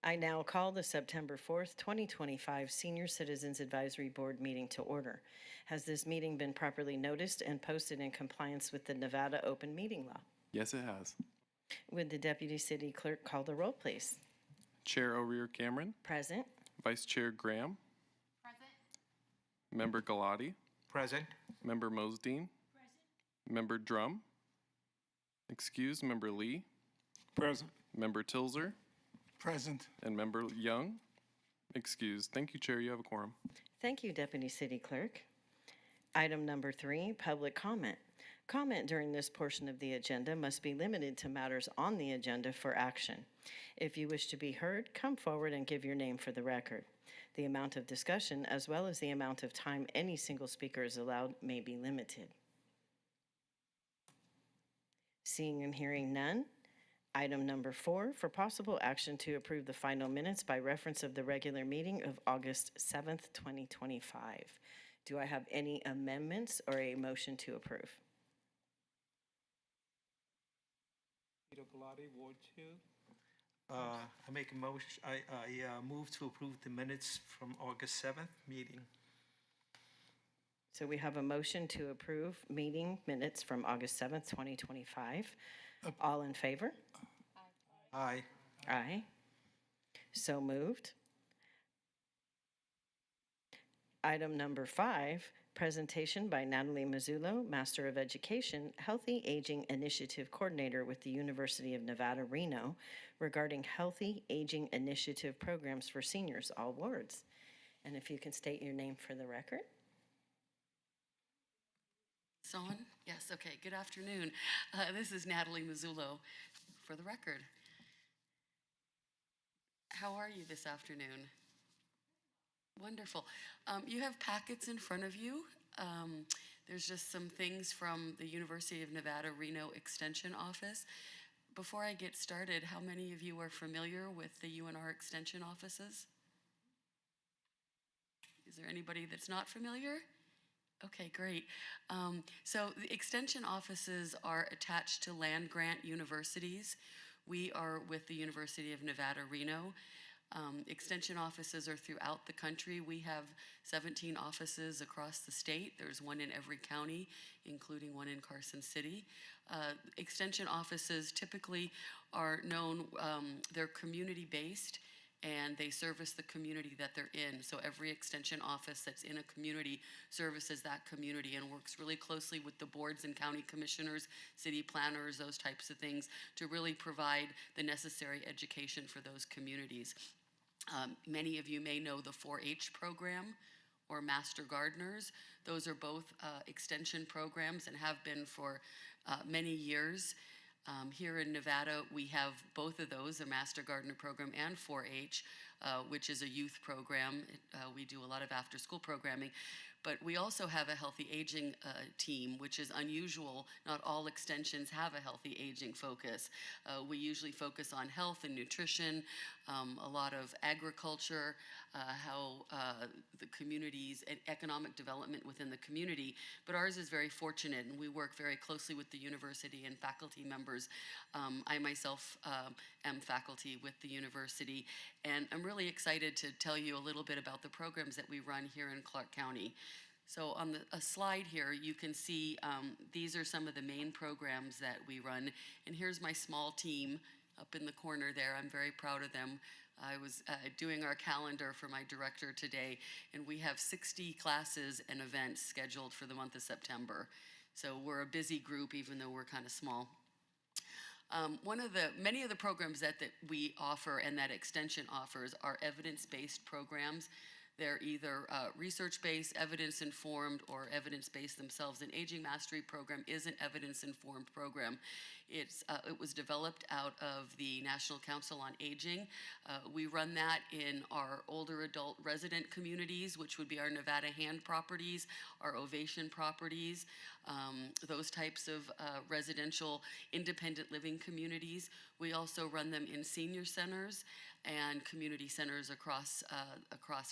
I now call the September 4th, 2025 Senior Citizens Advisory Board meeting to order. Has this meeting been properly noticed and posted in compliance with the Nevada Open Meeting Law? Yes, it has. Would the Deputy City Clerk call the roll, please? Chair O'Rear Cameron, Present. Vice Chair Graham, Present. Member Galati, Present. Member Mosdeen, Present. Member Drum, excused, Member Lee, Present. Member Tilzer, Present. and Member Young, excused. Thank you, Chair. You have a quorum. Thank you, Deputy City Clerk. Item number 3, public comment. Comment during this portion of the agenda must be limited to matters on the agenda for action. If you wish to be heard, come forward and give your name for the record. The amount of discussion, as well as the amount of time any single speaker is allowed, may be limited. Seeing and hearing none, item number 4, for possible action to approve the final minutes by reference of the regular meeting of August 7th, 2025. Do I have any amendments or a motion to approve? Peter Galati, Ward 2. I make a motion, I move to approve the minutes from August 7th meeting. So we have a motion to approve meeting minutes from August 7th, 2025. All in favor? Aye. Aye. So moved. Item number 5, presentation by Natalie Mazzullo, Master of Education, Healthy Aging Initiative Coordinator with the University of Nevada, Reno, regarding Healthy Aging Initiative programs for seniors, all wards. And if you can state your name for the record. It's on? Yes, okay. Good afternoon. This is Natalie Mazzullo for the record. How are you this afternoon? Wonderful. You have packets in front of you. There's just some things from the University of Nevada, Reno Extension Office. Before I get started, how many of you are familiar with the UNR Extension offices? Is there anybody that's not familiar? Okay, great. So the extension offices are attached to land-grant universities. We are with the University of Nevada, Reno. Extension offices are throughout the country. We have 17 offices across the state. There's one in every county, including one in Carson City. Extension offices typically are known, they're community-based, and they service the community that they're in. So every extension office that's in a community services that community and works really closely with the boards and county commissioners, city planners, those types of things, to really provide the necessary education for those communities. Many of you may know the 4-H program or Master Gardeners. Those are both extension programs and have been for many years. Here in Nevada, we have both of those, a Master Gardener program and 4-H, which is a youth program. We do a lot of after-school programming. But we also have a healthy aging team, which is unusual. Not all extensions have a healthy aging focus. We usually focus on health and nutrition, a lot of agriculture, how the communities and economic development within the community. But ours is very fortunate, and we work very closely with the university and faculty members. I myself am faculty with the university, and I'm really excited to tell you a little bit about the programs that we run here in Clark County. So on a slide here, you can see these are some of the main programs that we run. And here's my small team up in the corner there. I'm very proud of them. I was doing our calendar for my director today, and we have 60 classes and events scheduled for the month of September. So we're a busy group, even though we're kind of small. Many of the programs that we offer and that Extension offers are evidence-based programs. They're either research-based, evidence-informed, or evidence-based themselves. An Aging Mastery program is an evidence-informed program. It was developed out of the National Council on Aging. We run that in our older adult resident communities, which would be our Nevada Hand properties, our Ovation properties, those types of residential independent living communities. We also run them in senior centers and community centers across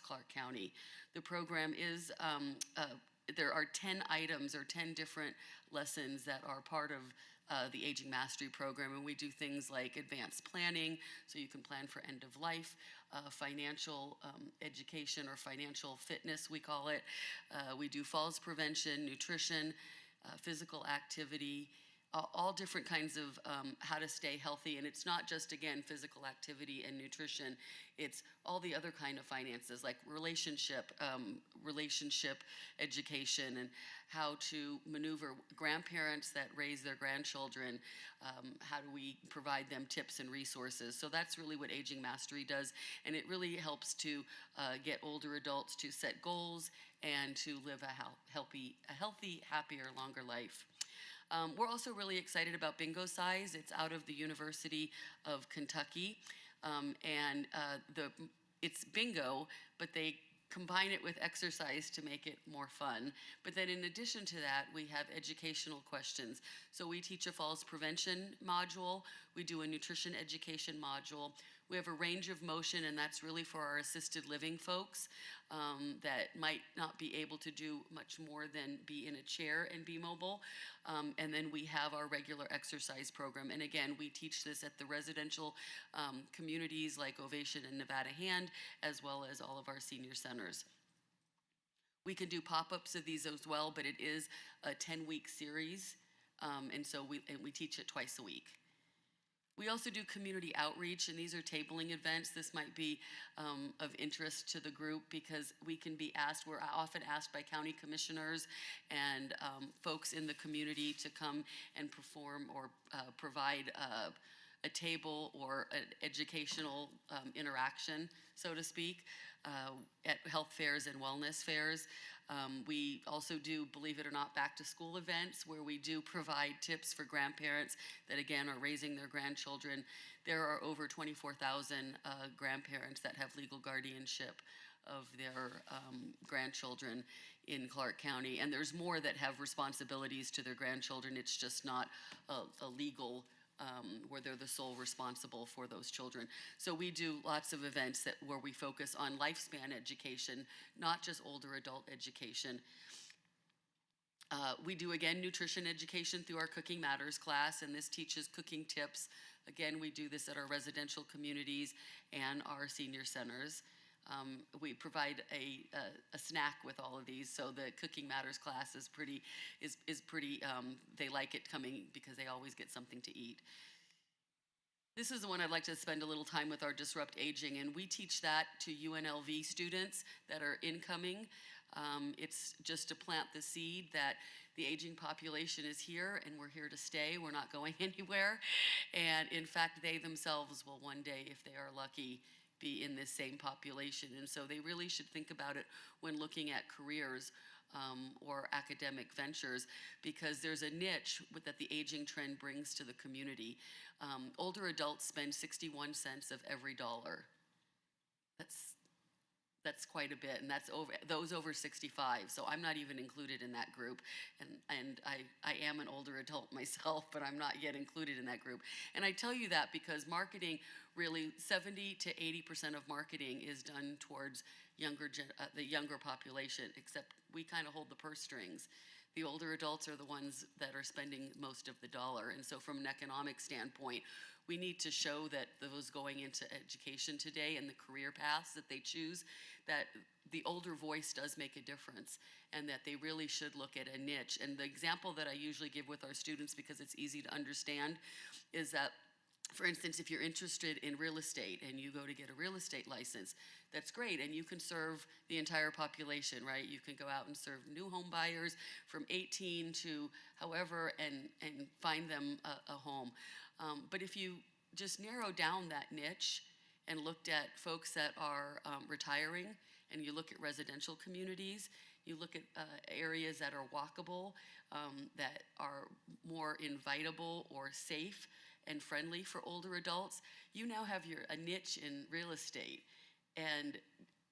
Clark County. The program is, there are 10 items or 10 different lessons that are part of the Aging Mastery Program, and we do things like advanced planning, so you can plan for end of life, financial education or financial fitness, we call it. We do falls prevention, nutrition, physical activity, all different kinds of how to stay healthy. And it's not just, again, physical activity and nutrition. It's all the other kind of finances, like relationship education, and how to maneuver grandparents that raise their grandchildren. How do we provide them tips and resources? So that's really what Aging Mastery does. And it really helps to get older adults to set goals and to live a healthy, happier, longer life. We're also really excited about Bingo Size. It's out of the University of Kentucky, and it's bingo, but they combine it with exercise to make it more fun. But then in addition to that, we have educational questions. So we teach a falls prevention module, we do a nutrition education module, we have a range of motion, and that's really for our assisted living folks that might not be able to do much more than be in a chair and be mobile. And then we have our regular exercise program. And again, we teach this at the residential communities like Ovation and Nevada Hand, as well as all of our senior centers. We can do pop-ups of these as well, but it is a 10-week series. And so we teach it twice a week. We also do community outreach, and these are tabling events. This might be of interest to the group because we can be asked, we're often asked by county commissioners and folks in the community to come and perform or provide a table or an educational interaction, so to speak, at health fairs and wellness fairs. We also do, believe it or not, back to school events where we do provide tips for grandparents that, again, are raising their grandchildren. There are over 24,000 grandparents that have legal guardianship of their grandchildren in Clark County, and there's more that have responsibilities to their grandchildren. It's just not a legal where they're the sole responsible for those children. So we do lots of events where we focus on lifespan education, not just older adult education. We do, again, nutrition education through our Cooking Matters class, and this teaches cooking tips. Again, we do this at our residential communities and our senior centers. We provide a snack with all of these, so the Cooking Matters class is pretty, they like it coming because they always get something to eat. This is the one I'd like to spend a little time with, our Disrupt Aging, and we teach that to UNLV students that are incoming. It's just to plant the seed that the aging population is here and we're here to stay. We're not going anywhere. And in fact, they themselves will one day, if they are lucky, be in this same population. And so they really should think about it when looking at careers or academic ventures, because there's a niche that the aging trend brings to the community. Older adults spend 61 cents of every dollar. That's quite a bit, and that's those over 65. So I'm not even included in that group, and I am an older adult myself, but I'm not yet included in that group. And I tell you that because marketing, really 70 to 80% of marketing is done towards the younger population, except we kind of hold the purse strings. The older adults are the ones that are spending most of the dollar. And so from an economic standpoint, we need to show that those going into education today and the career paths that they choose, that the older voice does make a difference and that they really should look at a niche. And the example that I usually give with our students, because it's easy to understand, is that, for instance, if you're interested in real estate and you go to get a real estate license, that's great, and you can serve the entire population, right? You can go out and serve new home buyers from 18 to however and find them a home. But if you just narrow down that niche and looked at folks that are retiring, and you look at residential communities, you look at areas that are walkable, that are more invitable or safe and friendly for older adults, you now have a niche in real estate. And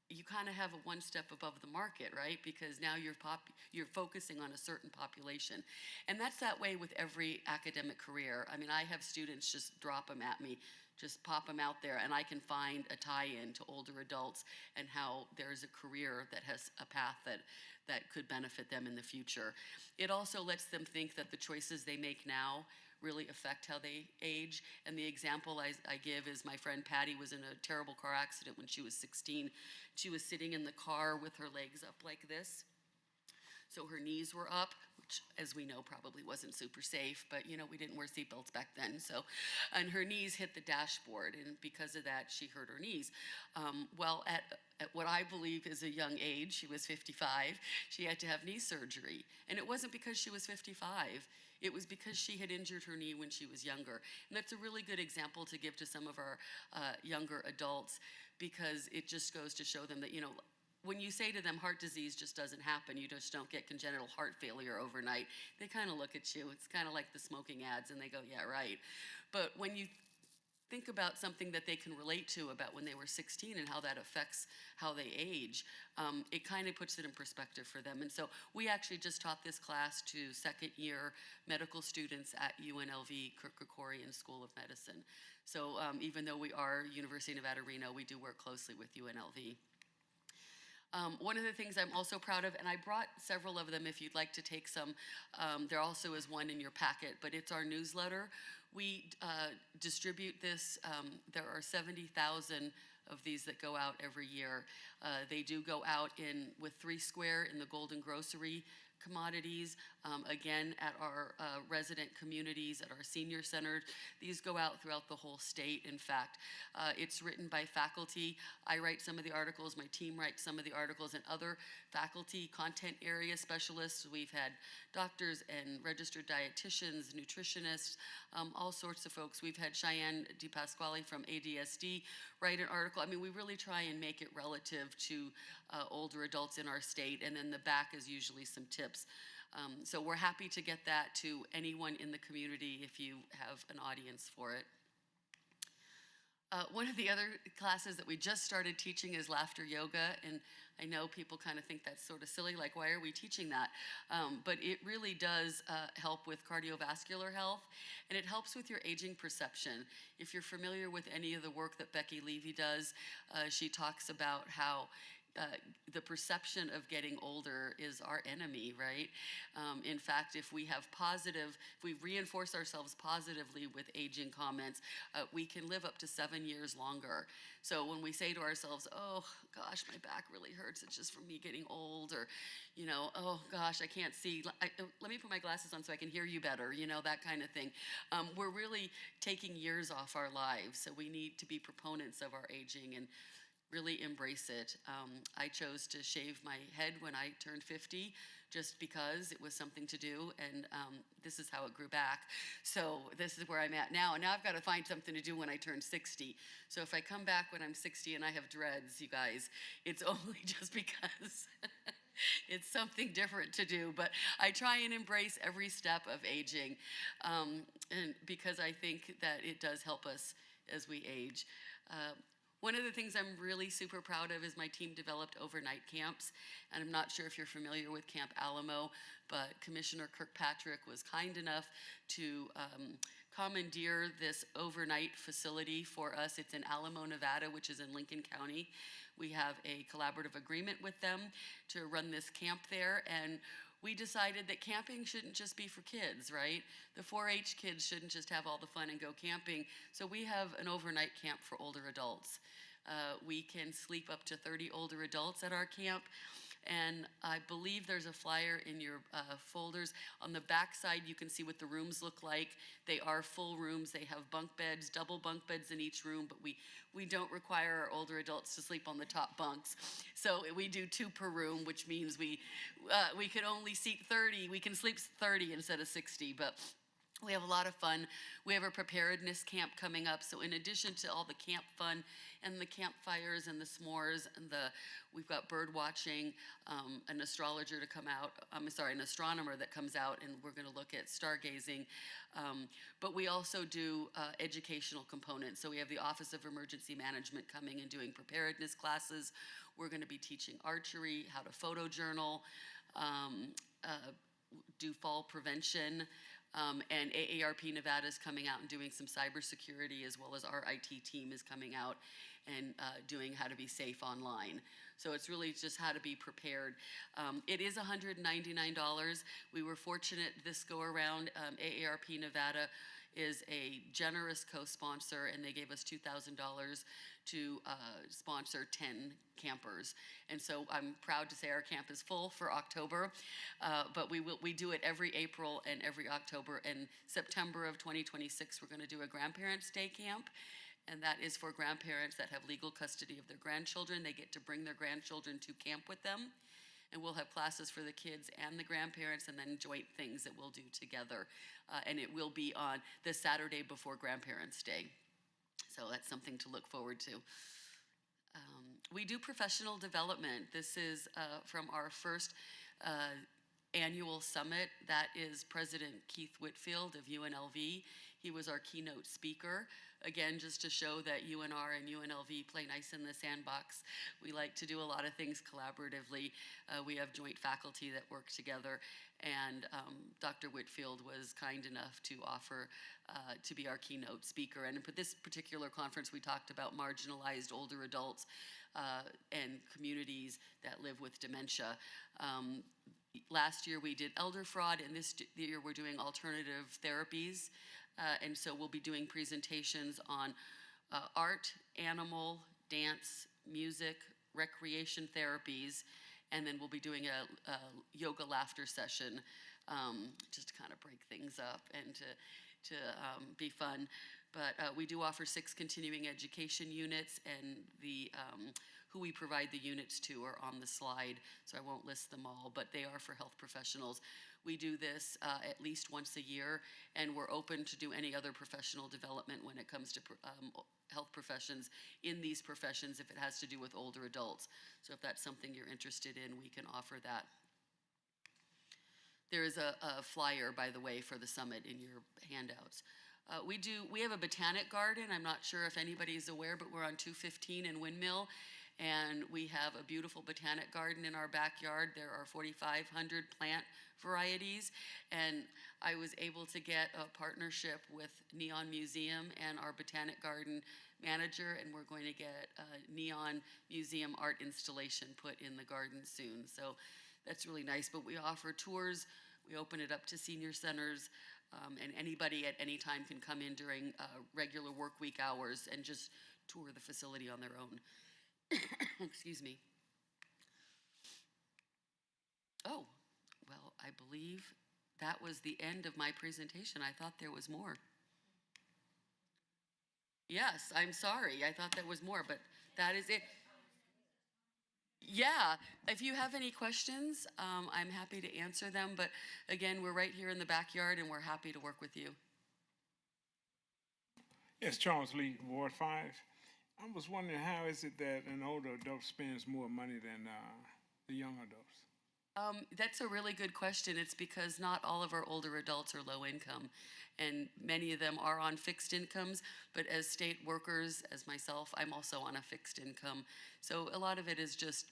you kind of have a one step above the market, right? Because now you're focusing on a certain population. And that's that way with every academic career. I mean, I have students just drop them at me, just pop them out there, and I can find a tie-in to older adults and how there's a career that has a path that could benefit them in the future. It also lets them think that the choices they make now really affect how they age. And the example I give is my friend Patty was in a terrible car accident when she was 16. She was sitting in the car with her legs up like this. So her knees were up, which, as we know, probably wasn't super safe, but you know, we didn't wear seatbelts back then. So, and her knees hit the dashboard, and because of that, she hurt her knees. Well, at what I believe is a young age, she was 55, she had to have knee surgery. And it wasn't because she was 55. It was because she had injured her knee when she was younger. And that's a really good example to give to some of our younger adults, because it just goes to show them that, you know, when you say to them heart disease just doesn't happen, you just don't get congenital heart failure overnight, they kind of look at you. It's kind of like the smoking ads, and they go, yeah, right. But when you think about something that they can relate to about when they were 16 and how that affects how they age, it kind of puts it in perspective for them. And so we actually just taught this class to second-year medical students at UNLV Kirk Kerkorian School of Medicine. So even though we are University of Nevada, Reno, we do work closely with UNLV. One of the things I'm also proud of, and I brought several of them if you'd like to take some, there also is one in your packet, but it's our newsletter. We distribute this, there are 70,000 of these that go out every year. They do go out with 3 Square in the Golden Grocery commodities, again at our resident communities, at our senior center. These go out throughout the whole state. In fact, it's written by faculty. I write some of the articles, my team writes some of the articles, and other faculty content area specialists. We've had doctors and registered dietitians, nutritionists, all sorts of folks. We've had Cheyenne DePasquale from ADSD write an article. I mean, we really try and make it relative to older adults in our state, and then the back is usually some tips. So we're happy to get that to anyone in the community if you have an audience for it. One of the other classes that we just started teaching is laughter yoga, and I know people kind of think that's sort of silly, like why are we teaching that? But it really does help with cardiovascular health, and it helps with your aging perception. If you're familiar with any of the work that Becky Levy does, she talks about how the perception of getting older is our enemy, right? In fact, if we reinforce ourselves positively with aging comments, we can live up to 7 years longer. So when we say to ourselves, oh gosh, my back really hurts, it's just from me getting old, or, you know, oh gosh, I can't see, let me put my glasses on so I can hear you better, you know, that kind of thing. We're really taking years off our lives, so we need to be proponents of our aging and really embrace it. I chose to shave my head when I turned 50 just because it was something to do, and this is how it grew back. So this is where I'm at now, and now I've got to find something to do when I turn 60. So if I come back when I'm 60 and I have dreads, you guys, it's only just because it's something different to do, but I try and embrace every step of aging, and because I think that it does help us as we age. One of the things I'm really super proud of is my team developed overnight camps, and I'm not sure if you're familiar with Camp Alamo, but Commissioner Kirkpatrick was kind enough to commandeer this overnight facility for us. It's in Alamo, Nevada, which is in Lincoln County. We have a collaborative agreement with them to run this camp there, and we decided that camping shouldn't just be for kids, right? The 4-H kids shouldn't just have all the fun and go camping. So we have an overnight camp for older adults. We can sleep up to 30 older adults at our camp. And I believe there's a flyer in your folders. On the back side, you can see what the rooms look like. They are full rooms. They have bunk beds, double bunk beds in each room, but we don't require our older adults to sleep on the top bunks. So we do 2 per room, which means we could only seat 30. We can sleep 30 instead of 60, but we have a lot of fun. We have a preparedness camp coming up. So in addition to all the camp fun and the campfires and the s'mores and we've got bird watching, an astrologer to come out, an astronomer that comes out, and we're gonna look at stargazing. But we also do educational components. So we have the Office of Emergency Management coming and doing preparedness classes. We're gonna be teaching archery, how to photojournal, do fall prevention. And AARP Nevada is coming out and doing some cybersecurity, as well as our IT team is coming out and doing how to be safe online. So it's really just how to be prepared. It is $199. We were fortunate this go around. AARP Nevada is a generous co-sponsor, and they gave us $2,000 to sponsor 10 campers. And so I'm proud to say our camp is full for October, but we do it every April and every October. And September of 2026, we're going to do a Grandparents' Day camp. And that is for grandparents that have legal custody of their grandchildren. They get to bring their grandchildren to camp with them. And we'll have classes for the kids and the grandparents, and then joint things that we'll do together. And it will be on the Saturday before Grandparents' Day. So that's something to look forward to. We do professional development. This is from our first annual summit. That is President Keith Whitfield of UNLV. He was our keynote speaker. Again, just to show that UNR and UNLV play nice in the sandbox. We like to do a lot of things collaboratively. We have joint faculty that work together, and Dr. Whitfield was kind enough to offer to be our keynote speaker. And for this particular conference, we talked about marginalized older adults and communities that live with dementia. Last year we did elder fraud, and this year we're doing alternative therapies. And so we'll be doing presentations on art, animal, dance, music, recreation therapies, and then we'll be doing a yoga laughter session just to kind of break things up and to be fun. But we do offer 6 continuing education units, and the who we provide the units to are on the slide, so I won't list them all, but they are for health professionals. We do this at least once a year, and we're open to do any other professional development when it comes to health professions in these professions if it has to do with older adults. So if that's something you're interested in, we can offer that. There is a flyer, by the way, for the summit in your handouts. We have a botanic garden. I'm not sure if anybody's aware, but we're on 215 in Windmill, and we have a beautiful botanic garden in our backyard. There are 4,500 plant varieties, and I was able to get a partnership with Neon Museum and our botanic garden manager, and we're going to get a Neon Museum art installation put in the garden soon. So that's really nice, but we offer tours. We open it up to senior centers, and anybody at any time can come in during regular work week hours and just tour the facility on their own. Excuse me. Oh, well, I believe that was the end of my presentation. I thought there was more. Yes, I'm sorry. I thought there was more, but that is it. Yeah, if you have any questions, I'm happy to answer them. But again, we're right here in the backyard, and we're happy to work with you. Yes, Charles Lee, Ward 5. I was wondering, how is it that an older adult spends more money than the young adults? That's a really good question. It's because not all of our older adults are low income, and many of them are on fixed incomes. But as state workers, as myself, I'm also on a fixed income. So a lot of it is just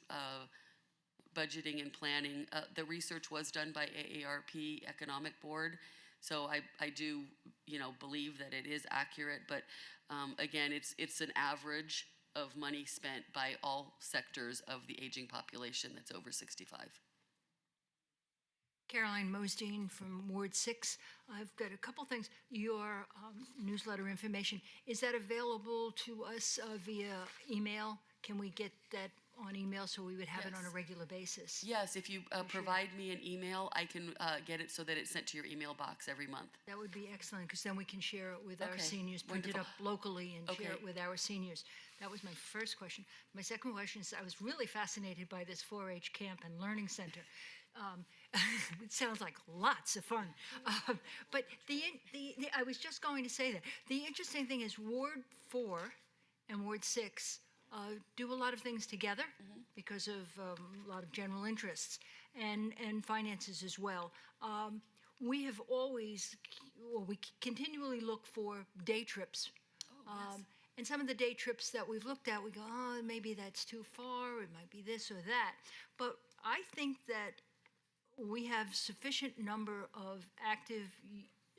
budgeting and planning. The research was done by AARP Economic Board, so I do, believe that it is accurate. But again, it's an average of money spent by all sectors of the aging population that's over 65. Caroline Mosdeen from Ward 6. I've got a couple things. Your newsletter information, is that available to us via email? Can we get that on email so we would have it on a regular basis? Yes, if you provide me an email, I can get it so that it's sent to your email box every month. That would be excellent, because then we can share it with our Okay, seniors, print it up wonderful. locally and share Okay. it with our seniors. That was my first question. My second question is, I was really fascinated by this 4-H camp and learning center. It sounds like lots of fun. But I was just going to say that. The interesting thing is Ward 4 and Ward 6 do a lot of things together because of a lot of general interests and finances as well. We have always, we continually look for day trips. And some of the day trips that we've looked at, we go, oh, maybe that's too far, it might be this or that. But I think that we have sufficient number of active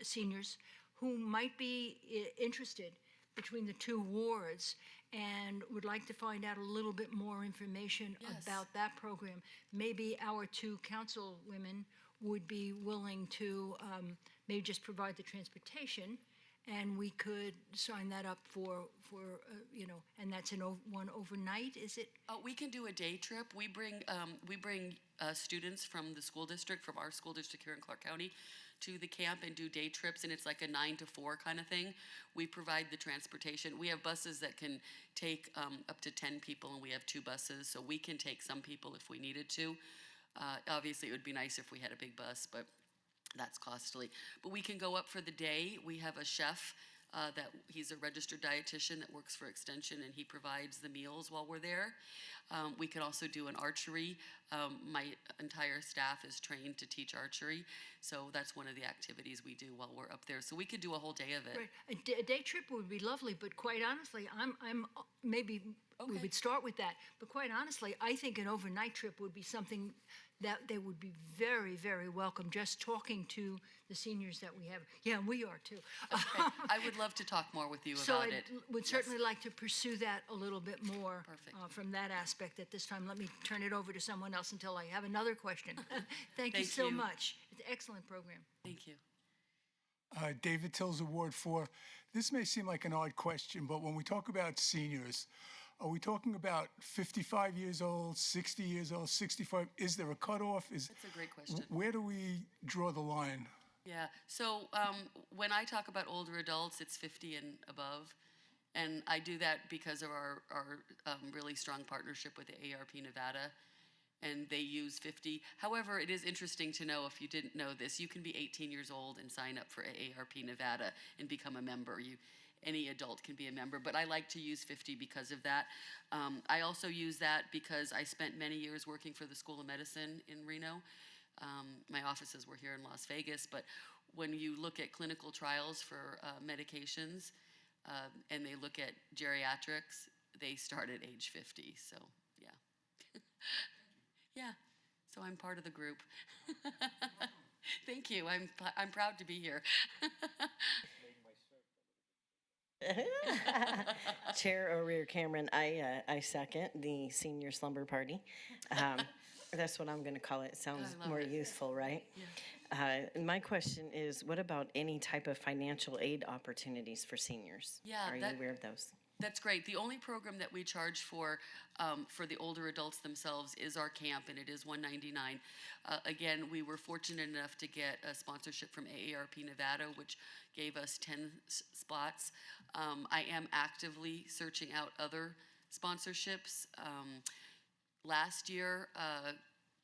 seniors who might be interested between the two wards. and would like to find out a little bit more information Yes. about that program. Maybe our two councilwomen would be willing to maybe just provide the transportation, and we could sign that up for and that's one overnight, is it? We can do a day trip. We bring students from the school district, from our school district here in Clark County, to the camp and do day trips, and it's like a 9 to 4 kind of thing. We provide the transportation. We have buses that can take up to 10 people, and we have 2 buses, so we can take some people if we needed to. Obviously, it would be nice if we had a big bus, but that's costly. But we can go up for the day. We have a chef that he's a registered dietitian that works for Extension, and he provides the meals while we're there. We can also do an archery. My entire staff is trained to teach archery, so that's one of the activities we do while we're up there. So we could do a whole day of it. Right. A day trip would be lovely, but quite honestly, I'm maybe we Okay. would start with that. But quite honestly, I think an overnight trip would be something that they would be very, very welcome. Just talking to the seniors that we have. Yeah, we are too. Okay. I would love to talk more with you So about I it. would certainly like to pursue that a little bit more. Perfect. From that aspect at this time. Let me turn it over to someone else until I have another question. Thank you Thank so you. much. It's an excellent program. Thank you. David Tills, Award 4. This may seem like an odd question, but when we talk about seniors, are we talking about 55 years old, 60 years old, 65? Is there a cutoff? That's a great question. Where do we draw the line? Yeah, so when I talk about older adults, it's 50 and above. And I do that because of our really strong partnership with the AARP Nevada, and they use 50. However, it is interesting to know, if you didn't know this, you can be 18 years old and sign up for AARP Nevada and become a member. Any adult can be a member, but I like to use 50 because of that. I also use that because I spent many years working for the School of Medicine in Reno. My offices were here in Las Vegas, but when you look at clinical trials for medications, and they look at geriatrics, they start at age 50, so yeah. Yeah, so I'm part of the group. Thank you, I'm proud to be here. Chair O'Rear Cameron, I second the senior slumber party. That's what I'm going to call it. Sounds love more it. useful, right? My question is, what about any type of financial aid opportunities for seniors? Yeah, Are you aware of those? That's great. The only program that we charge for the older adults themselves is our camp, and it is $199. Again, we were fortunate enough to get a sponsorship from AARP Nevada, which gave us 10 spots. I am actively searching out other sponsorships. Last year,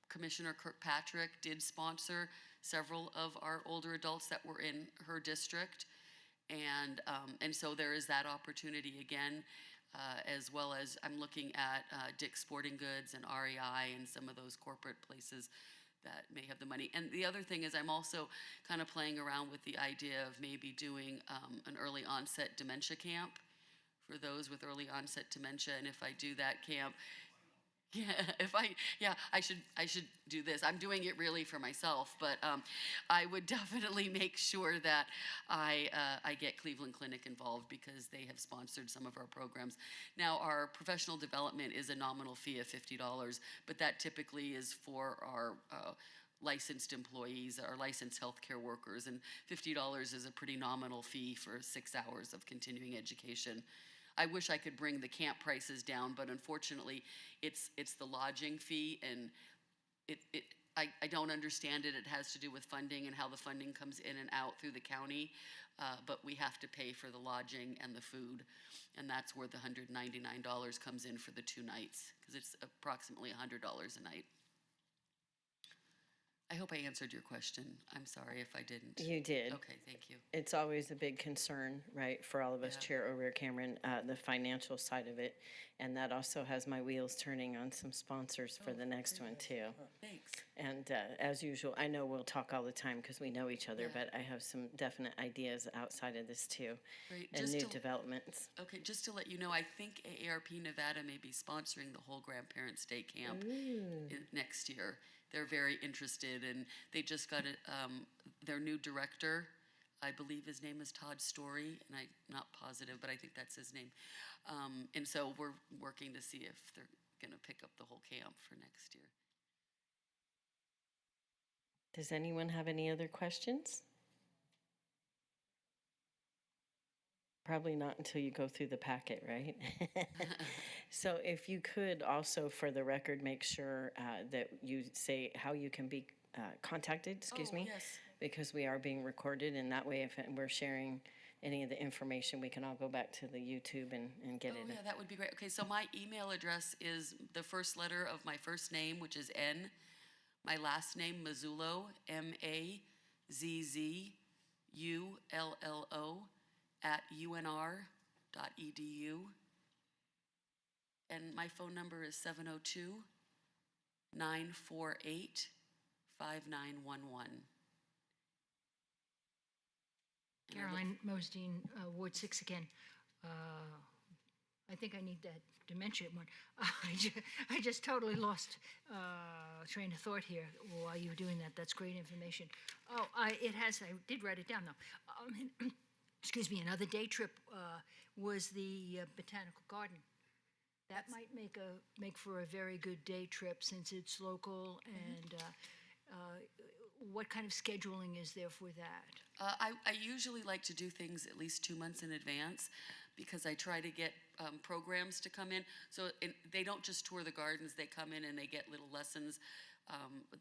Commissioner Kirkpatrick did sponsor several of our older adults that were in her district. And so there is that opportunity again, as well as I'm looking at Dick's Sporting Goods and REI and some of those corporate places that may have the money. And the other thing is I'm also kind of playing around with the idea of maybe doing an early onset dementia camp for those with early onset dementia. And if I do that camp, I should do this. I'm doing it really for myself, but I would definitely make sure that I get Cleveland Clinic involved because they have sponsored some of our programs. Now, our professional development is a nominal fee of $50, but that typically is for our licensed employees, our licensed healthcare workers, and $50 is a pretty nominal fee for 6 hours of continuing education. I wish I could bring the camp prices down, but unfortunately, it's the lodging fee, and I don't understand it. It has to do with funding and how the funding comes in and out through the county, but we have to pay for the lodging and the food, and that's where the $199 comes in for the 2 nights, because it's approximately $100 a night. I hope I answered your question. I'm sorry if I didn't. You did. Okay, thank you. It's always a big concern, right, for all of us, Yeah. Chair O'Rear Cameron, the financial side of it. And that also has my wheels turning on some sponsors for the next one, too. Thanks. And as usual, I know we'll talk all the time because we know each other, Yeah. but I have some definite ideas outside of this, too, Great. and new developments. Okay, just to let you know, I think AARP Nevada may be sponsoring the whole Grandparents' Day Camp next year. They're very interested, and they just got their new director I believe his name is Todd Story, and I'm not positive, but I think that's his name. And so we're working to see if they're going to pick up the whole camp for next year. Does anyone have any other questions? Probably not until you go through the packet, right? So if you could also, for the record, make sure that you say how you can be contacted, excuse Oh, me, yes. because we are being recorded, and that way if we're sharing any of the information, we can all go back to the YouTube and get Oh, it. yeah, that would be great. Okay, so my email address is the first letter of my first name, which is N, my last name, Mazzullo, Mazzullo, @unr.edu. And my phone number is 702-948-5911. Caroline Mosdine, Ward 6 again. I think I need that dementia one. I just totally lost train of thought here while you were doing that. That's great information. Oh, I did write it down though. Excuse me, another day trip was the Botanical Garden. That might make for a very good day trip since it's local. And what kind of scheduling is there for that? I usually like to do things at least 2 months in advance because I try to get programs to come in. So they don't just tour the gardens, they come in and they get little lessons.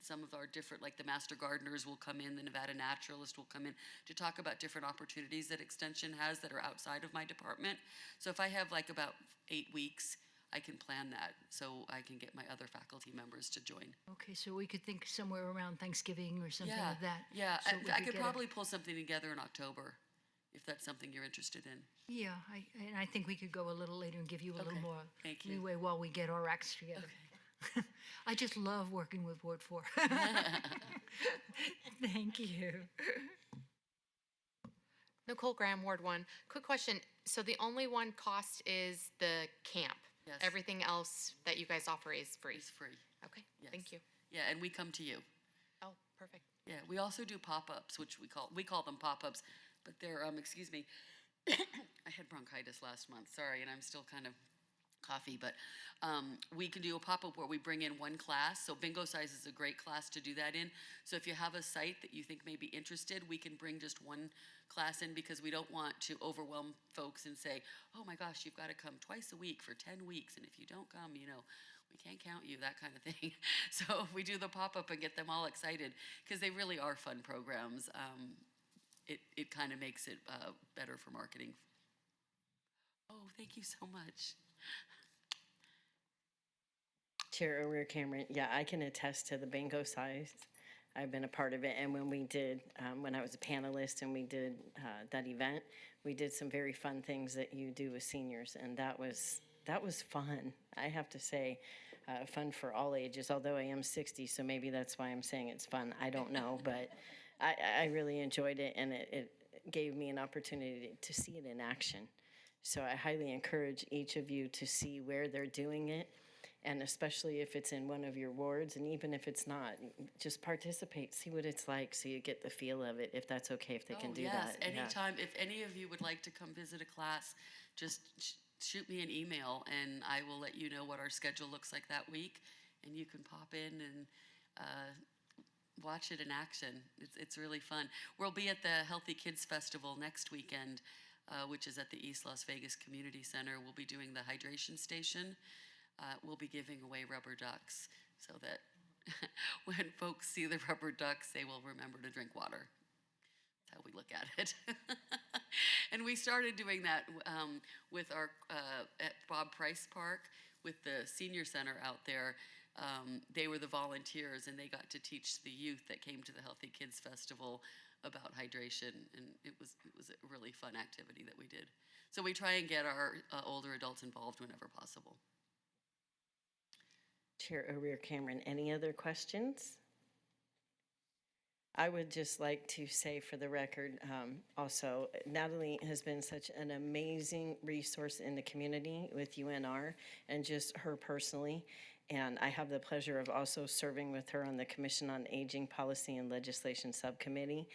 Some of our different, like the Master Gardeners will come in, the Nevada Naturalist will come in to talk about different opportunities that Extension has that are outside of my department. So if I have like about 8 weeks, I can plan that so I can get my other faculty members to join. Okay, so we could think somewhere around Thanksgiving or something Yeah, like that. yeah. So we I could get probably pull something together in October if that's something you're interested in. Yeah, and I think we could go a little later and give you a little Okay, more thank you. leeway while we get our acts together. I just love working with Ward 4. Thank you. Nicole Graham, Ward 1. Quick question. So the only one cost is the camp? Yes. Everything else that you guys offer is free? It's free. Okay, Yes. thank you. Yeah, and we come to you. Oh, perfect. Yeah, we also do pop-ups, which we call them pop-ups, but they're excuse me. I had bronchitis last month, sorry, and I'm still kind of coffee, but we can do a pop-up where we bring in one class. So bingo size is a great class to do that in. So if you have a site that you think may be interested, we can bring just one class in because we don't want to overwhelm folks and say, oh my gosh, you've got to come twice a week for 10 weeks. And if you don't come, we can't count you, that kind of thing. So we do the pop-up and get them all excited because they really are fun programs. It kind of makes it better for marketing. Oh, thank you so much. Chair O'Rear Cameron, yeah, I can attest to the bingo size. I've been a part of it, and when we did, when I was a panelist and we did that event, we did some very fun things that you do with seniors, and that was fun. I have to say, fun for all ages. Although I am 60, so maybe that's why I'm saying it's fun. I don't know, but I really enjoyed it, and it gave me an opportunity to see it in action. So I highly encourage each of you to see where they're doing it, and especially if it's in one of your wards, and even if it's not, just participate, see what it's like so you get the feel of it, if that's okay, if they can do that. Yes, anytime. If any of you would like to come visit a class, just shoot me an email and I will let you know what our schedule looks like that week, and you can pop in and watch it in action. It's really fun. We'll be at the Healthy Kids Festival next weekend, which is at the East Las Vegas Community Center. We'll be doing the hydration station. We'll be giving away rubber ducks so that when folks see the rubber ducks, they will remember to drink water. That's how we look at it. And we started doing that with our, at Bob Price Park with the senior center out there. They were the volunteers and they got to teach the youth that came to the Healthy Kids Festival about hydration, and it was a really fun activity that we did. So we try and get our older adults involved whenever possible. Chair O'Rear Cameron, any other questions? I would just like to say for the record, also, Natalie has been such an amazing resource in the community with UNR and just her personally. And I have the pleasure of also serving with her on the Commission on Aging Policy and Legislation Subcommittee.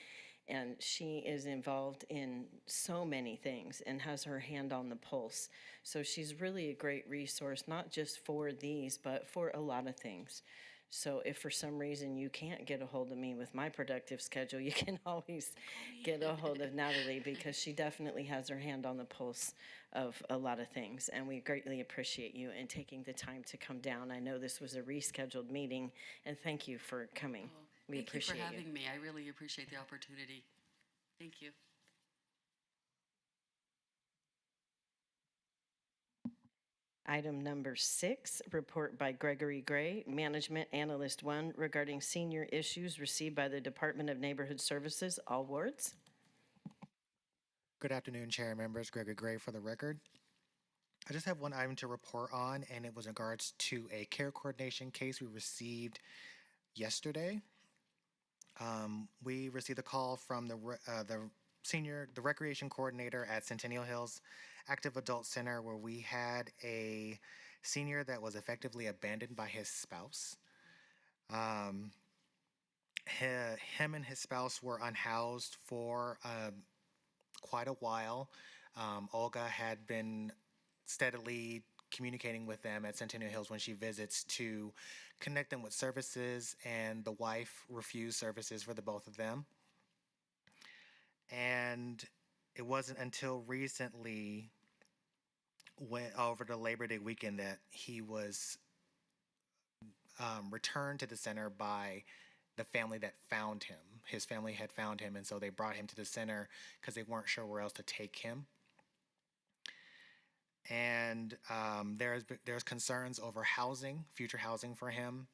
And she is involved in so many things and has her hand on the pulse. So she's really a great resource, not just for these, but for a lot of things. So if for some reason you can't get a hold of me with my productive schedule, you can always get a hold of Natalie, because she definitely has her hand on the pulse of a lot of things. And we greatly appreciate you and taking the time to come down. I know this was a rescheduled meeting, and thank you for coming. We Thank you for appreciate you. having me. I really appreciate the opportunity. Thank you. Item number 6, report by Gregory Gray, Management Analyst 1, regarding senior issues received by the Department of Neighborhood Services, all wards. Good afternoon, Chair and members. Gregory Gray for the record. I just have one item to report on, and it was in regards to a care coordination case we received yesterday. We received a call from the recreation coordinator at Centennial Hills Active Adult Center, where we had a senior that was effectively abandoned by his spouse. Him and his spouse were unhoused for quite a while. Olga had been steadily communicating with them at Centennial Hills when she visits to connect them with services, and the wife refused services for the both of them. And it wasn't until recently, over the Labor Day weekend, that he was returned to the center by the family that found him. His family had found him, and so they brought him to the center because they weren't sure where else to take him. And there's concerns over housing, future housing for him.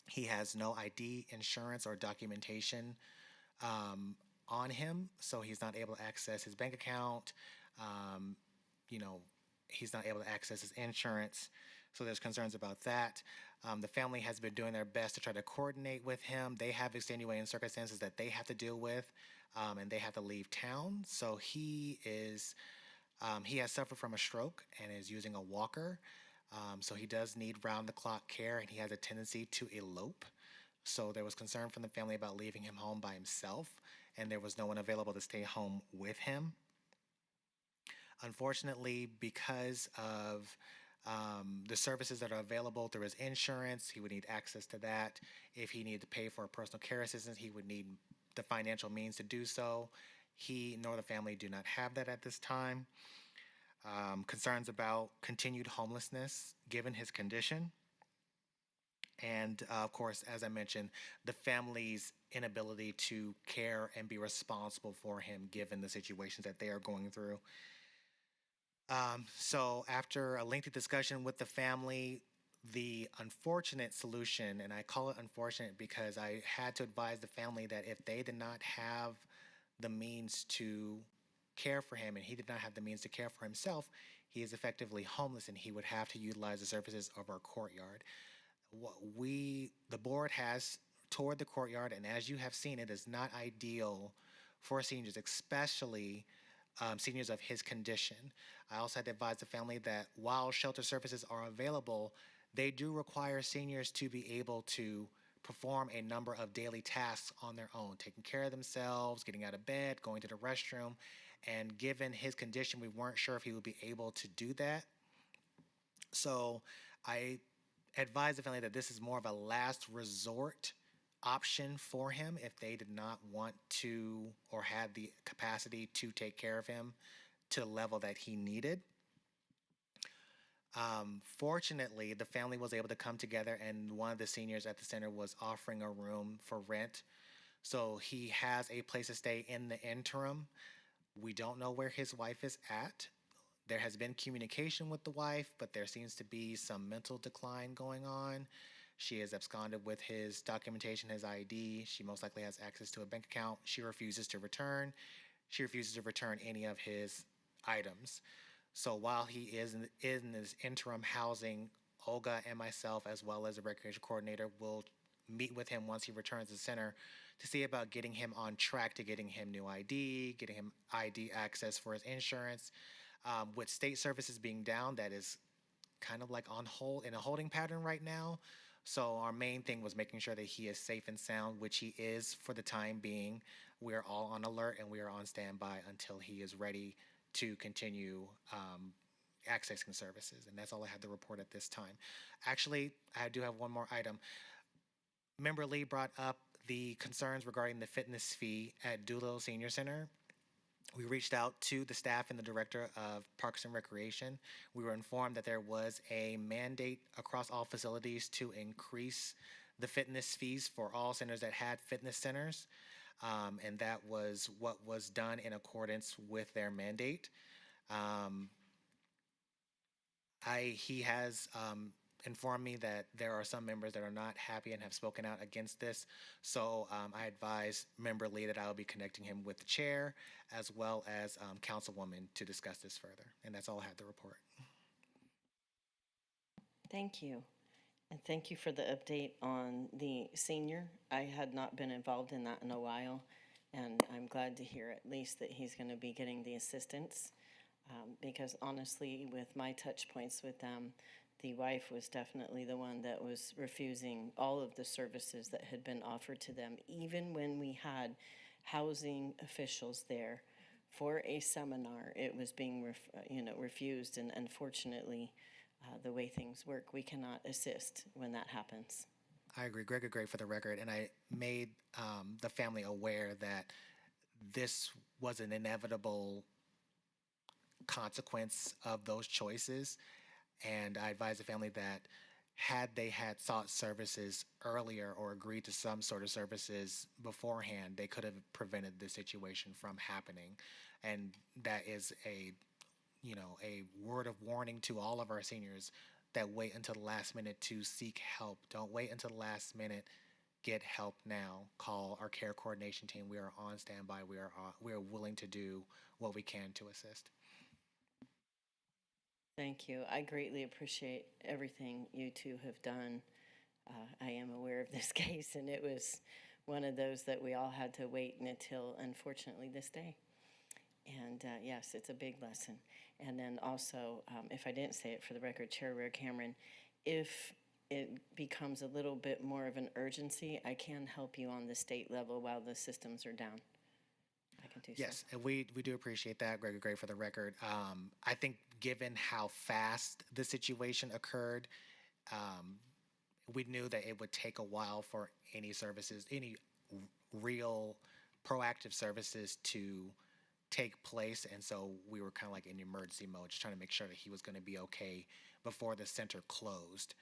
He has no ID, insurance, or documentation on him, so he's not able to access his bank account. He's not able to access his insurance, so there's concerns about that. The family has been doing their best to try to coordinate with him. They have extenuating circumstances that they have to deal with, and they have to leave town. So he has suffered from a stroke and is using a walker. So he does need round-the-clock care, and he has a tendency to elope. So there was concern from the family about leaving him home by himself, and there was no one available to stay home with him. Unfortunately, because of the services that are available through his insurance, he would need access to that. If he needed to pay for personal care assistance, he would need the financial means to do so. He nor the family do not have that at this time. Concerns about continued homelessness given his condition. And of course, as I mentioned, the family's inability to care and be responsible for him given the situations that they are going through. So after a lengthy discussion with the family, the unfortunate solution, and I call it unfortunate because I had to advise the family that if they did not have the means to care for him and he did not have the means to care for himself, he is effectively homeless and he would have to utilize the services of our courtyard. The board has toured the courtyard, and as you have seen, it is not ideal for seniors, especially seniors of his condition. I also had to advise the family that while shelter services are available, they do require seniors to be able to perform a number of daily tasks on their own, taking care of themselves, getting out of bed, going to the restroom. And given his condition, we weren't sure if he would be able to do that. So I advised the family that this is more of a last resort option for him if they did not want to or had the capacity to take care of him to the level that he needed. Fortunately, the family was able to come together, and one of the seniors at the center was offering a room for rent. So he has a place to stay in the interim. We don't know where his wife is at. There has been communication with the wife, but there seems to be some mental decline going on. She has absconded with his documentation, his ID. She most likely has access to a bank account. She refuses to return. She refuses to return any of his items. So while he is in this interim housing, Olga and myself, as well as the recreation coordinator, will meet with him once he returns to the center to see about getting him on track to getting him new ID, getting him ID access for his insurance. With state services being down, that is kind of like on hold, in a holding pattern right now. So our main thing was making sure that he is safe and sound, which he is for the time being. We are all on alert and we are on standby until he is ready to continue accessing services. And that's all I had to report at this time. Actually, I do have one more item. Member Lee brought up the concerns regarding the fitness fee at Doolittle Senior Center. We reached out to the staff and the director of Parks and Recreation. We were informed that there was a mandate across all facilities to increase the fitness fees for all centers that had fitness centers. And that was what was done in accordance with their mandate. He has informed me that there are some members that are not happy and have spoken out against this. So I advise Member Lee that I will be connecting him with the chair as well as Councilwoman to discuss this further. And that's all I had to report. Thank you. And thank you for the update on the senior. I had not been involved in that in a while, and I'm glad to hear at least that he's going to be getting the assistance. Because honestly, with my touch points with them, the wife was definitely the one that was refusing all of the services that had been offered to them, even when we had housing officials there for a seminar. It was being refused, and unfortunately, the way things work, we cannot assist when that happens. I agree. Greg agreed for the record, and I made the family aware that this was an inevitable consequence of those choices. And I advise the family that had they had sought services earlier or agreed to some sort of services beforehand, they could have prevented the situation from happening. And that is a word of warning to all of our seniors that wait until the last minute to seek help. Don't wait until the last minute. Get help now. Call our care coordination team. We are on standby. We are willing to do what we can to assist. Thank you. I greatly appreciate everything you two have done. I am aware of this case, and it was one of those that we all had to wait until, unfortunately, this day. And yes, it's a big lesson. And then also, if I didn't say it for the record, Chair Rare Cameron, if it becomes a little bit more of an urgency, I can help you on the state level while the systems are down. I can do so. Yes, and we do appreciate that, Greg. Great for the record. I think given how fast the situation occurred, we knew that it would take a while for any services, any real proactive services to take place. And so we were kind of like in emergency mode, just trying to make sure that he was going to be okay before the center closed,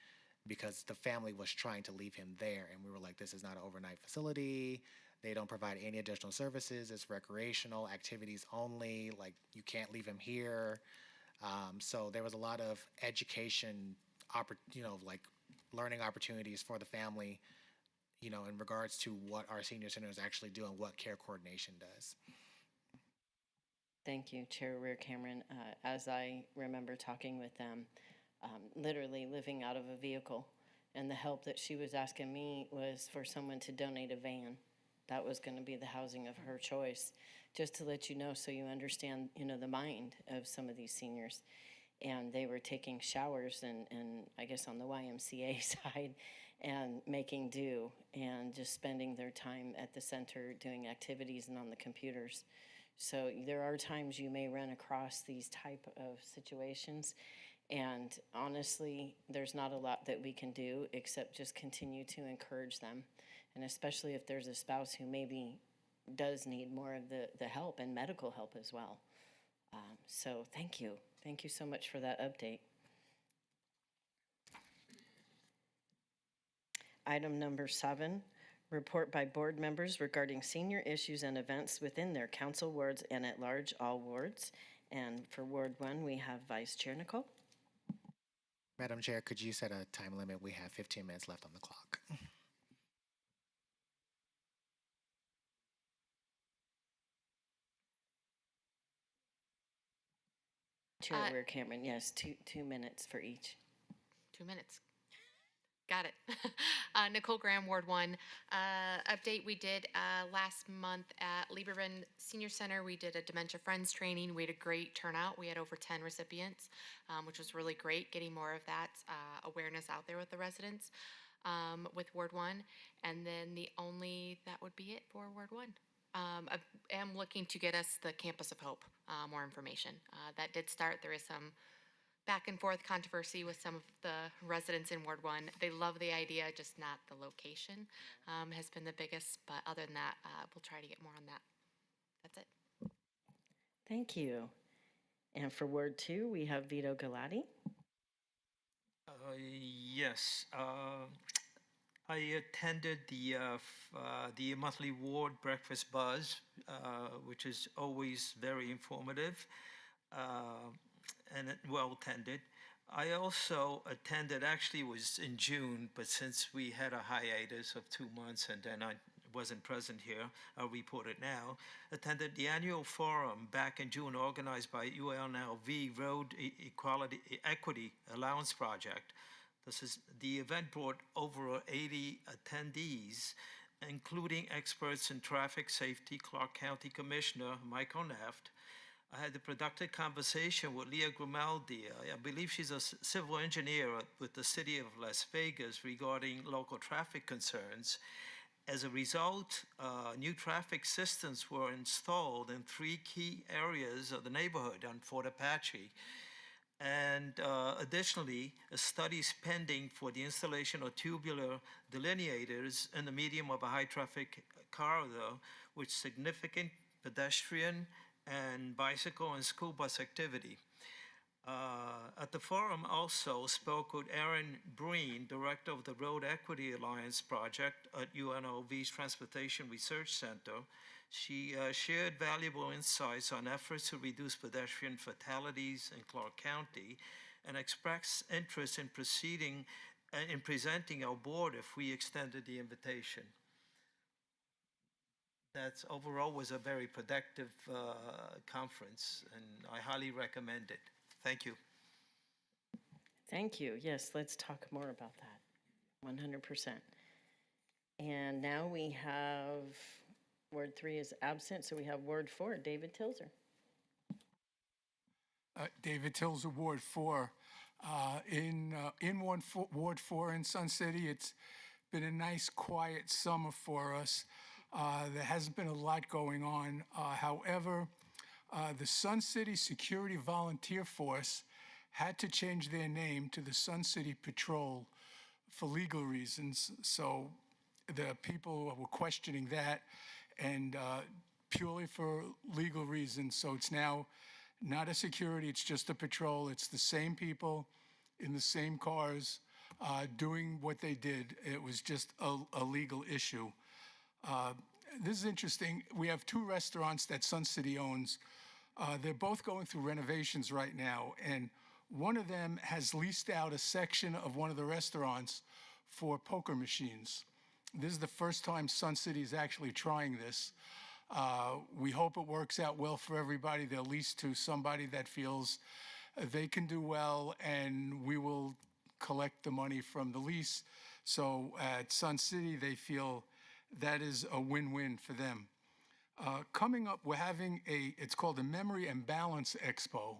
because the family was trying to leave him there. And we were like, this is not an overnight facility. They don't provide any additional services. It's recreational activities only. Like, you can't leave him here. So there was a lot of education, like learning opportunities for the family, in regards to what our senior centers actually do and what care coordination does. Thank you, Chair Rear Cameron. As I remember talking with them, literally living out of a vehicle, and the help that she was asking me was for someone to donate a van. That was going to be the housing of her choice, just to let you know, so you understand, the mind of some of these seniors. And they were taking showers and I guess on the YMCA side, and making do, and just spending their time at the center doing activities and on the computers. So there are times you may run across these type of situations, and honestly, there's not a lot that we can do except just continue to encourage them. And especially if there's a spouse who maybe does need more of the help and medical help as well. So thank you. Thank you so much for that update. Item number 7, report by board members regarding senior issues and events within their council wards and at large all wards. And for Ward 1, we have Vice Chair Nicole. Madam Chair, could you set a time limit? We have 15 minutes left on the clock. Chair Rear Cameron, yes, 2 minutes for each. 2 minutes. Got it. Nicole Graham, Ward 1. Update we did last month at Lieberman Senior Center. We did a Dementia Friends training. We had a great turnout. We had over 10 recipients, which was really great, getting more of that awareness out there with the residents. with Ward 1. And then that would be it for Ward 1. I am looking to get us the Campus of Hope, more information. That did start. There is some back and forth controversy with some of the residents in Ward 1. They love the idea, just not the location has been the biggest. But other than that, we'll try to get more on that. That's it. Thank you. And for Word 2, we have Vito Galati. Yes, I attended the monthly ward breakfast buzz, which is always very informative and well attended. I also attended, actually it was in June, but since we had a hiatus of 2 months and then I wasn't present here, I'll report it now, attended the annual forum back in June organized by UNLV Road Equity Allowance Project. The event brought over 80 attendees, including experts in traffic safety, Clark County Commissioner Mike O'Neft. I had a productive conversation with Leah Grimaldi. I believe she's a civil engineer with the city of Las Vegas regarding local traffic concerns. As a result, new traffic systems were installed in 3 key areas of the neighborhood on Fort Apache. And additionally, a study is pending for the installation of tubular delineators in the medium of a high traffic corridor with significant pedestrian and bicycle and school bus activity. At the forum also spoke with Erin Breen, director of the Road Equity Alliance project at UNLV's Transportation Research Center. She shared valuable insights on efforts to reduce pedestrian fatalities in Clark County and expressed interest in presenting our board if we extended the invitation. That overall was a very productive conference, and I highly recommend it. Thank you. Thank you. Yes, let's talk more about that. 100%. And now we have Word 3 is absent, so we have Word 4, David Tilzer. David Tilzer, Ward 4. Ward 4 in Sun City, it's been a nice, quiet summer for us. There hasn't been a lot going on. However, the Sun City Security Volunteer Force had to change their name to the Sun City Patrol for legal reasons. So the people were questioning that, and purely for legal reasons. So it's now not a security, it's just a patrol. It's the same people in the same cars doing what they did. It was just a legal issue. This is interesting. We have 2 restaurants that Sun City owns. They're both going through renovations right now, and one of them has leased out a section of one of the restaurants for poker machines. This is the first time Sun City is actually trying this. We hope it works out well for everybody. They'll lease to somebody that feels they can do well, and we will collect the money from the lease. So at Sun City, they feel that is a win-win for them. Coming up, we're having it's called the Memory and Balance Expo.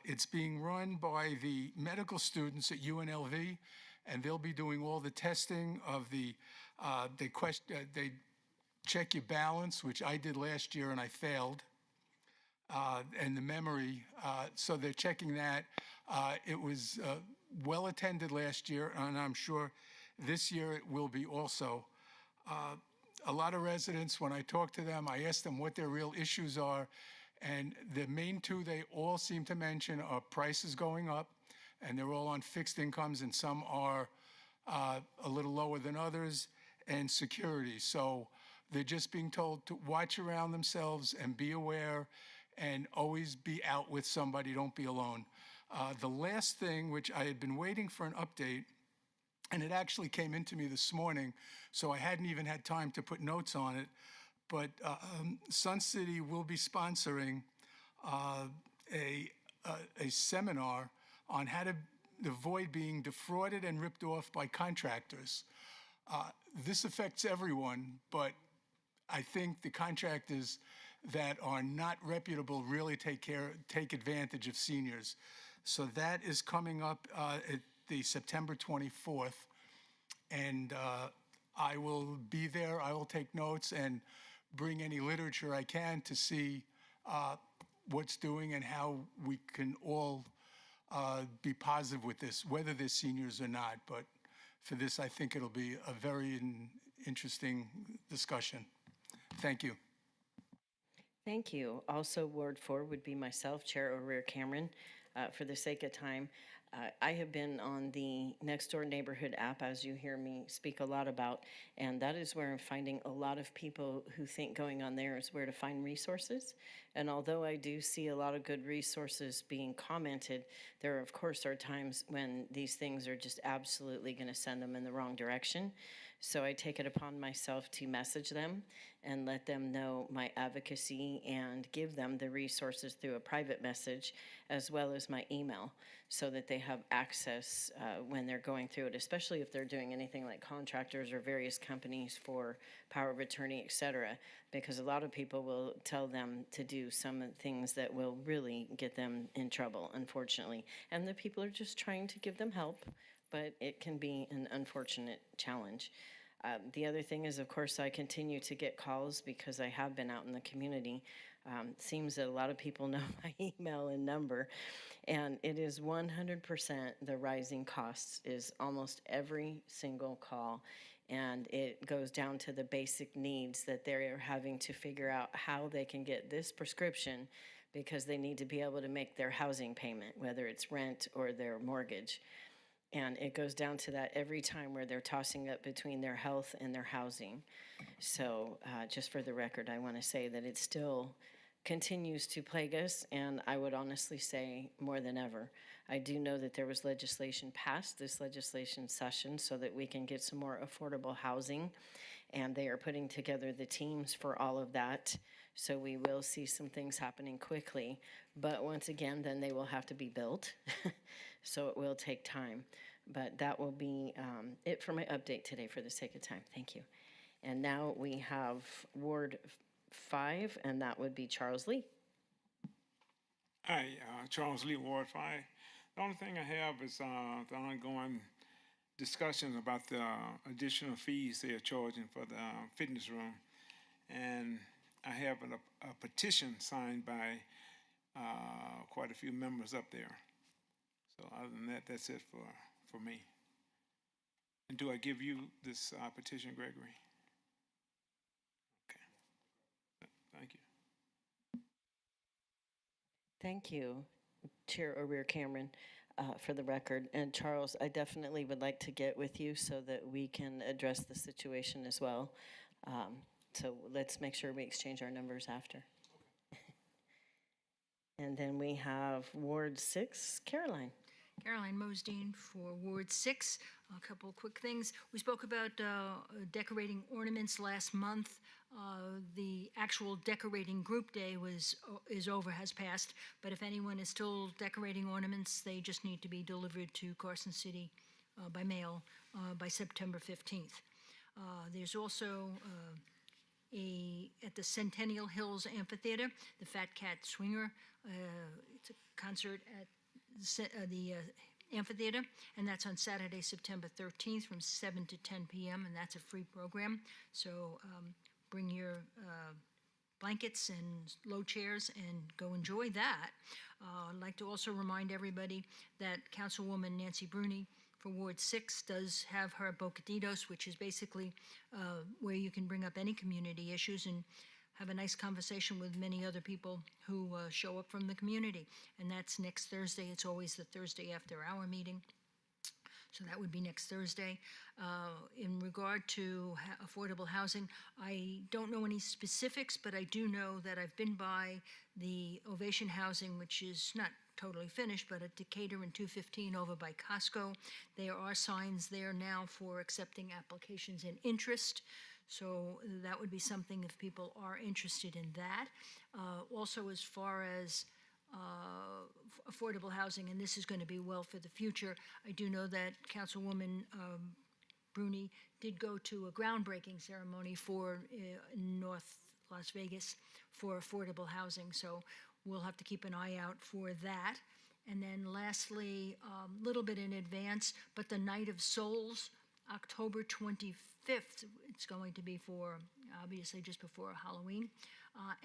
It's being run by the medical students at UNLV, and they'll be doing all the testing of they check your balance, which I did last year and I failed, and the memory, so they're checking that. It was well attended last year, and I'm sure this year it will be also. A lot of residents, when I talk to them, I ask them what their real issues are, and the main 2 they all seem to mention are prices going up, and they're all on fixed incomes, and some are a little lower than others, and security. So they're just being told to watch around themselves and be aware and always be out with somebody, don't be alone. The last thing, which I had been waiting for an update, and it actually came into me this morning, so I hadn't even had time to put notes on it, but Sun City will be sponsoring a seminar on how to avoid being defrauded and ripped off by contractors. This affects everyone, but I think the contractors that are not reputable really take advantage of seniors. So that is coming up at the September 24th. and I will be there. I will take notes and bring any literature I can to see what's doing and how we can all be positive with this, whether they're seniors or not. But for this, I think it'll be a very interesting discussion. Thank you. Thank you. Also, Ward 4 would be myself, Chair O'Rear Cameron. For the sake of time, I have been on the Nextdoor Neighborhood app, as you hear me speak a lot about, and that is where I'm finding a lot of people who think going on there is where to find resources. And although I do see a lot of good resources being commented, there, of course, are times when these things are just absolutely going to send them in the wrong direction. So I take it upon myself to message them and let them know my advocacy and give them the resources through a private message as well as my email so that they have access when they're going through it, especially if they're doing anything like contractors or various companies for power of attorney, et cetera, because a lot of people will tell them to do some of the things that will really get them in trouble, unfortunately. And the people are just trying to give them help, but it can be an unfortunate challenge. The other thing is, of course, I continue to get calls because I have been out in the community. Seems that a lot of people know my email and number, and it is 100% the rising costs is almost every single call, and it goes down to the basic needs that they're having to figure out how they can get this prescription because they need to be able to make their housing payment, whether it's rent or their mortgage. And it goes down to that every time where they're tossing up between their health and their housing. So just for the record, I want to say that it still continues to plague us, and I would honestly say more than ever. I do know that there was legislation passed this legislation session so that we can get some more affordable housing, and they are putting together the teams for all of that. So we will see some things happening quickly, but once again, then they will have to be built. So it will take time, but that will be it for my update today for the sake of time. Thank you. And now we have Ward 5, and that would be Charles Lee. Hi, Charles Lee, Ward 5. The only thing I have is the ongoing discussions about the additional fees they are charging for the fitness room. And I have a petition signed by quite a few members up there. So other than that, that's it for me. And do I give you this petition, Gregory? Okay. Thank you. Thank you, Chair O'Rear Cameron, for the record. And Charles, I definitely would like to get with you so that we can address the situation as well. So let's make sure we exchange our numbers after. And then we have Ward 6, Caroline. Caroline Mosdeen for Ward 6. A couple of quick things. We spoke about decorating ornaments last month. The actual decorating group day is over, has passed. But if anyone is still decorating ornaments, they just need to be delivered to Carson City by mail by September 15th. There's also at the Centennial Hills Amphitheater, the Fat Cat Swinger. It's a concert at the amphitheater, and that's on Saturday, September 13th from 7 to 10 p.m., and that's a free program. So bring your blankets and low chairs and go enjoy that. I'd like to also remind everybody that Councilwoman Nancy Bruni for Ward 6 does have her Bocaditos, which is basically where you can bring up any community issues and have a nice conversation with many other people who show up from the community. And that's next Thursday. It's always the Thursday after our meeting. So that would be next Thursday. In regard to affordable housing, I don't know any specifics, but I do know that I've been by the Ovation Housing, which is not totally finished, but at Decatur and 215 over by Costco. There are signs there now for accepting applications and interest. So that would be something if people are interested in that. Also, as far as affordable housing, and this is going to be well for the future, I do know that Councilwoman Bruni did go to a groundbreaking ceremony for North Las Vegas for affordable housing. So we'll have to keep an eye out for that. And then lastly, a little bit in advance, but the Night of Souls October 25th. It's going to be for, obviously, just before Halloween.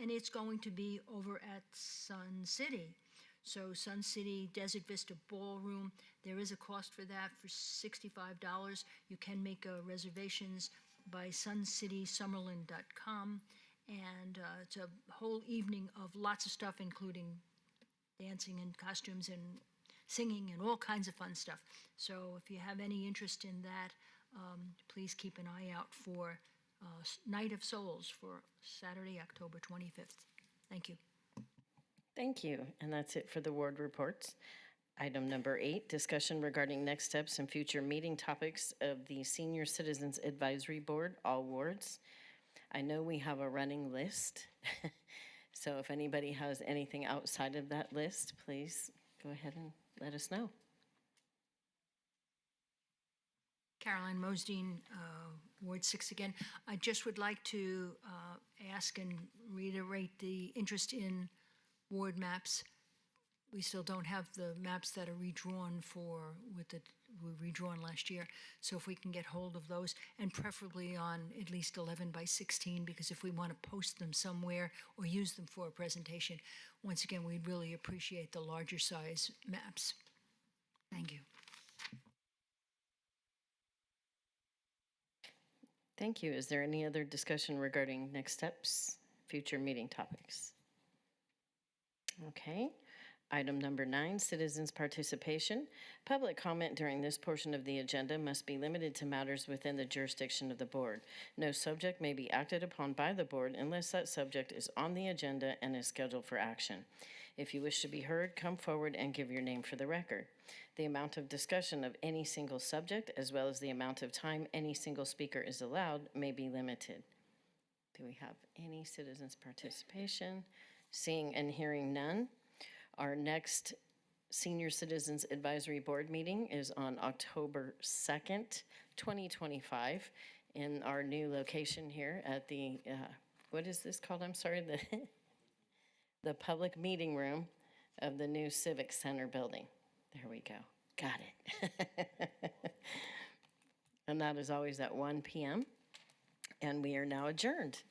And it's going to be over at Sun City. So Sun City Desert Vista Ballroom, there is a cost for that for $65. You can make reservations by suncitysummerlin.com. And it's a whole evening of lots of stuff, including dancing and costumes and singing and all kinds of fun stuff. So if you have any interest in that, please keep an eye out for Night of Souls for Saturday, October 25th. Thank you. Thank you. And that's it for the ward reports. Item number 8, discussion regarding next steps and future meeting topics of the Senior Citizens Advisory Board, all wards. I know we have a running list, so if anybody has anything outside of that list, please go ahead and let us know. Caroline Mosdeen, Ward 6 again. I just would like to ask and reiterate the interest in ward maps. We still don't have the maps that are redrawn were redrawn last year. So if we can get hold of those, and preferably on at least 11 by 16, because if we want to post them somewhere or use them for a presentation, once again, we'd really appreciate the larger size maps. Thank you. Thank you. Is there any other discussion regarding next steps, future meeting topics? Okay. Item number 9, citizens' participation. Public comment during this portion of the agenda must be limited to matters within the jurisdiction of the board. No subject may be acted upon by the board unless that subject is on the agenda and is scheduled for action. If you wish to be heard, come forward and give your name for the record. The amount of discussion of any single subject, as well as the amount of time any single speaker is allowed, may be limited. Do we have any citizens' participation? Seeing and hearing none. Our next Senior Citizens Advisory Board meeting is on October 2nd, 2025, in our new location here at the, what is this called? I'm sorry, the public meeting room of the new Civic Center building. There we go. Got it. And that is always at 1 p.m. And we are now adjourned.